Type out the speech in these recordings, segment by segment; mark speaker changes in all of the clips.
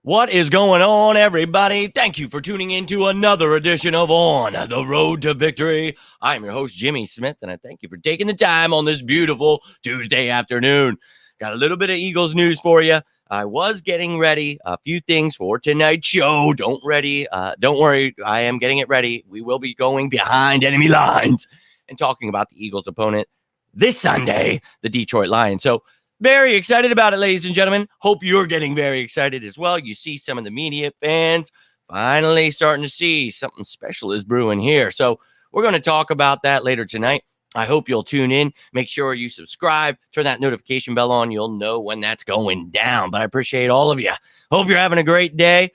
Speaker 1: What is going on, everybody? Thank you for tuning in to another edition of On the Road to Victory. I'm your host, Jimmy Smith, and I thank you for taking the time on this beautiful Tuesday afternoon. Got a little bit of Eagles news for you. I was getting ready a few things for tonight's show. Don't worry, I am getting it ready. We will be going behind enemy lines and talking about the Eagles' opponent this Sunday, the Detroit Lions. So very excited about it, ladies and gentlemen. Hope you're getting very excited as well. You see some of the media fans finally starting to see something special is brewing here. So we're going to talk about that later tonight. I hope you'll tune in. Make sure you subscribe. Turn that notification bell on. You'll know when that's going down. But I appreciate all of you. Hope you're having a great day.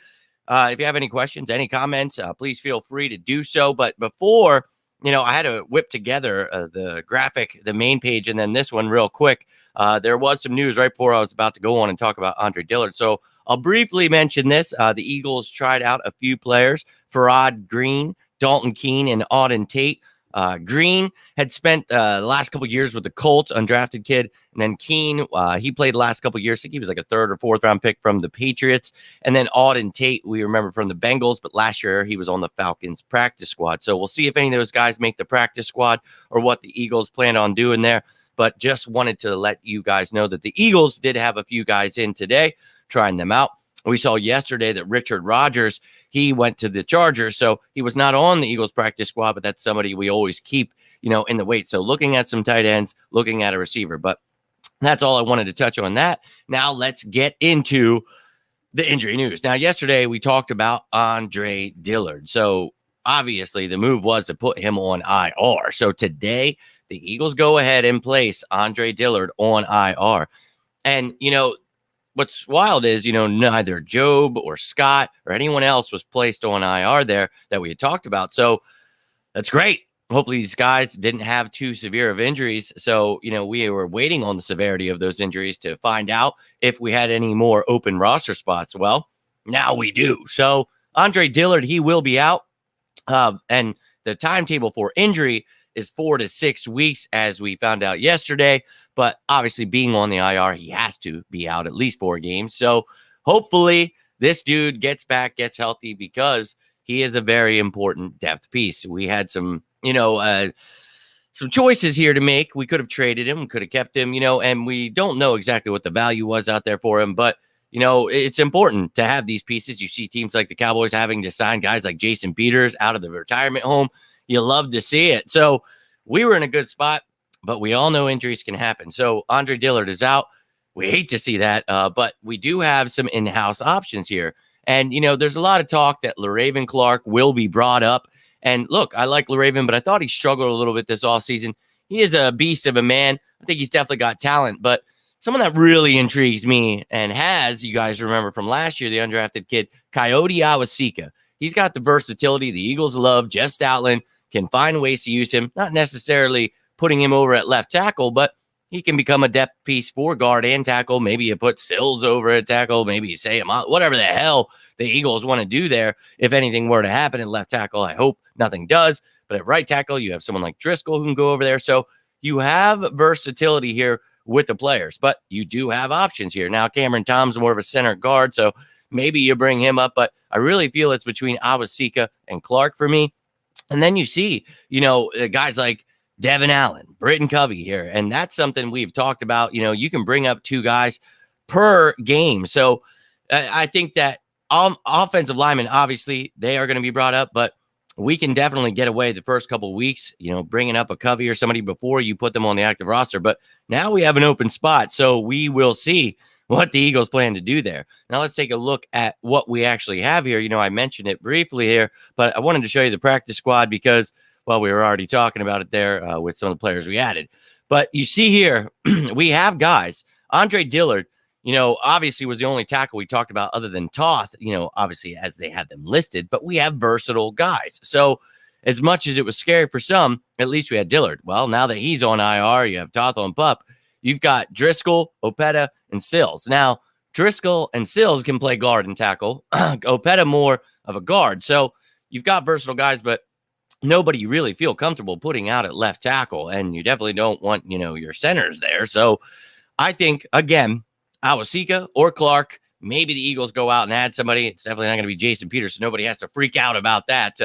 Speaker 1: If you have any questions, any comments, please feel free to do so. But before, I had to whip together the graphic, the main page, and then this one real quick. There was some news right before I was about to go on and talk about Andre Dillard. So I'll briefly mention this. The Eagles tried out a few players, Farrod Green, Dalton Keene, and Auden Tate. Green had spent the last couple of years with the Colts, undrafted kid. And then Keene, he played the last couple of years. I think he was like a third or fourth round pick from the Patriots. And then Auden Tate, we remember from the Bengals, but last year he was on the Falcons practice squad. So we'll see if any of those guys make the practice squad or what the Eagles plan on doing there. But just wanted to let you guys know that the Eagles did have a few guys in today, trying them out. We saw yesterday that Richard Rodgers, he went to the Chargers, so he was not on the Eagles practice squad, but that's somebody we always keep, in the wait. So looking at some tight ends, looking at a receiver, but that's all I wanted to touch on that. Now let's get into the injury news. Now, yesterday we talked about Andre Dillard. So obviously the move was to put him on IR. So today the Eagles go ahead and place Andre Dillard on IR. And, what's wild is, neither Job or Scott or anyone else was placed on IR there that we had talked about. So that's great. Hopefully these guys didn't have too severe of injuries. So, we were waiting on the severity of those injuries to find out if we had any more open roster spots. Well, now we do. So Andre Dillard, he will be out. And the timetable for injury is 4 to 6 weeks, as we found out yesterday. But obviously being on the IR, he has to be out at least 4 games. So hopefully this dude gets back, gets healthy, because he is a very important depth piece. We had some, some choices here to make. We could have traded him, could have kept him, and we don't know exactly what the value was out there for him. But, it's important to have these pieces. You see teams like the Cowboys having to sign guys like Jason Peters out of the retirement home. You love to see it. So we were in a good spot, but we all know injuries can happen. So Andre Dillard is out. We hate to see that, but we do have some in-house options here. And, there's a lot of talk that LaRaven Clark will be brought up. And look, I like LaRaven, but I thought he struggled a little bit this offseason. He is a beast of a man. I think he's definitely got talent, but someone that really intrigues me and has, you guys remember from last year, the undrafted kid, Coyote Awasika. He's got the versatility the Eagles love. Jeff Stoutland can find ways to use him, not necessarily putting him over at left tackle, but he can become a depth piece for guard and tackle. Maybe you put Sills over at tackle. Maybe you say him out. Whatever the hell the Eagles want to do there. If anything were to happen at left tackle, I hope nothing does. But at right tackle, you have someone like Driscoll who can go over there. So you have versatility here with the players, but you do have options here. Now, Cameron Tom's more of a center guard, so maybe you bring him up, but I really feel it's between Awasika and Clark for me. And then you see, guys like Devin Allen, Britton Covey here. And that's something we've talked about. You can bring up 2 guys per game. So I think that offensive linemen, obviously, they are going to be brought up, but we can definitely get away the first couple of weeks, bringing up a Covey or somebody before you put them on the active roster. But now we have an open spot. So we will see what the Eagles plan to do there. Now let's take a look at what we actually have here. I mentioned it briefly here, but I wanted to show you the practice squad because, well, we were already talking about it there with some of the players we added. But you see here, we have guys. Andre Dillard, obviously was the only tackle we talked about other than Toth, obviously as they had them listed, but we have versatile guys. So as much as it was scary for some, at least we had Dillard. Well, now that he's on IR, you have Toth on PUP. You've got Driscoll, Opeta, and Sills. Now, Driscoll and Sills can play guard and tackle. Opeta more of a guard. So you've got versatile guys, but nobody you really feel comfortable putting out at left tackle. And you definitely don't want, your centers there. So I think, again, Awasika or Clark maybe the Eagles go out and add somebody. It's definitely not going to be Jason Peters, so nobody has to freak out about that.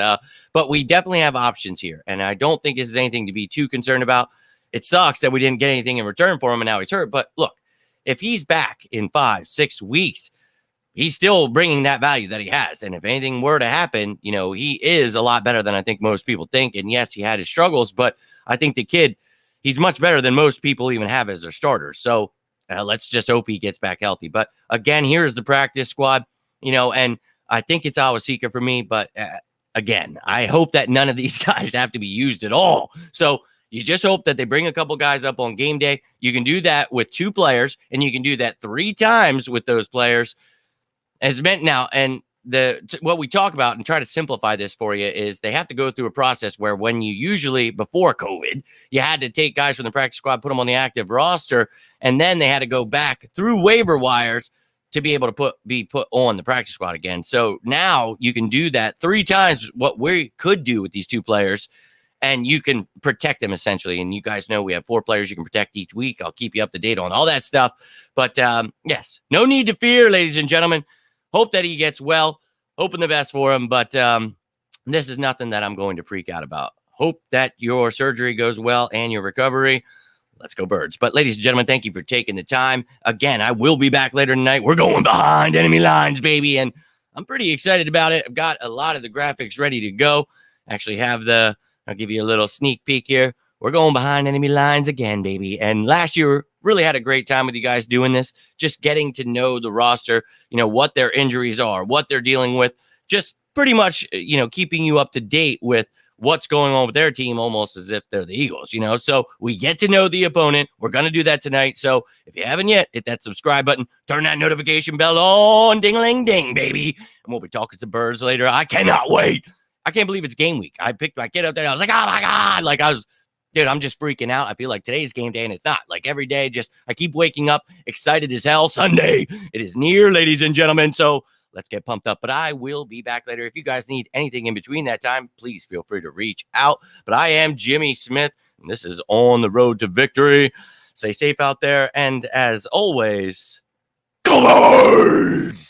Speaker 1: But we definitely have options here, and I don't think this is anything to be too concerned about. It sucks that we didn't get anything in return for him, and now he's hurt. But look, if he's back in 5-6 weeks, he's still bringing that value that he has. And if anything were to happen, he is a lot better than I think most people think. And yes, he had his struggles, but I think the kid, he's much better than most people even have as their starters. So let's just hope he gets back healthy. But again, here's the practice squad, and I think it's Awasika for me. But again, I hope that none of these guys have to be used at all. So you just hope that they bring a couple guys up on game day. You can do that with 2 players, and you can do that 3 times with those players. As meant now, and what we talk about and try to simplify this for you is they have to go through a process where when you usually, before COVID, you had to take guys from the practice squad, put them on the active roster, and then they had to go back through waiver wires to be able to be put on the practice squad again. So now you can do that 3 times what we could do with these 2 players, and you can protect them essentially. And you guys know we have 4 players you can protect each week. I'll keep you up to date on all that stuff. But yes, no need to fear, ladies and gentlemen. Hope that he gets well. Hoping the best for him. But this is nothing that I'm going to freak out about. Hope that your surgery goes well and your recovery. Let's go Birds. But ladies and gentlemen, thank you for taking the time. Again, I will be back later tonight. We're going behind enemy lines, baby. And I'm pretty excited about it. I've got a lot of the graphics ready to go. Actually have I'll give you a little sneak peek here. We're going behind enemy lines again, baby. And last year, really had a great time with you guys doing this, just getting to know the roster, what their injuries are, what they're dealing with, just pretty much, keeping you up to date with what's going on with their team, almost as if they're the Eagles, So we get to know the opponent. We're going to do that tonight. So if you haven't yet, hit that subscribe button, turn that notification bell on, ding-a-ling-ding, baby. And we'll be talking to Birds later. I cannot wait. I can't believe it's game week. I picked my kid up there. I was like, oh my God. Dude, I'm just freaking out. I feel like today's game day, and it's not. Like every day, I keep waking up excited as hell. Sunday, it is near, ladies and gentlemen. So let's get pumped up. But I will be back later. If you guys need anything in between that time, please feel free to reach out. But I am Jimmy Smith, and this is On the Road to Victory. Stay safe out there. And as always, go Birds!